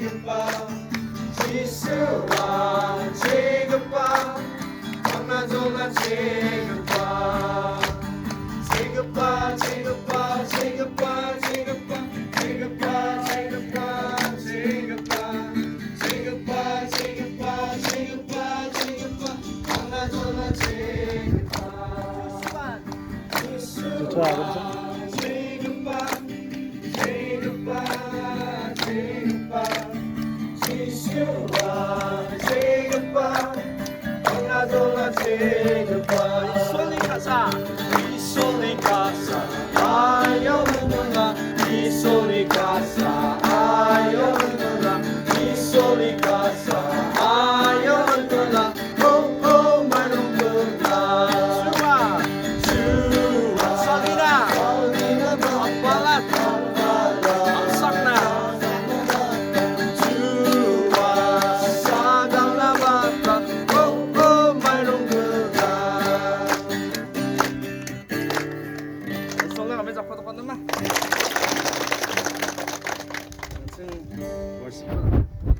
지급바 지수와 지급바 장난조나 지급바 지급바 지급바 지급바 지급바 지급바 지급바 지급바 지급바 지급바 지급바 지급바 장난조나 지급바 지수와 지급바 지급바 지급바 지수와 지급바 장난조나 지급바 손이 가사 이 소리 가사 아여 누나 이 소리 가사 아여 누나 이 소리 가사 아여 누나 오오 말로 누나 수박 주와 썩이다 어디나 엇발라 썩나 주와 사달라바다 오오 말로 누나 손을 가면서 포도건너마 무슨 멋있구나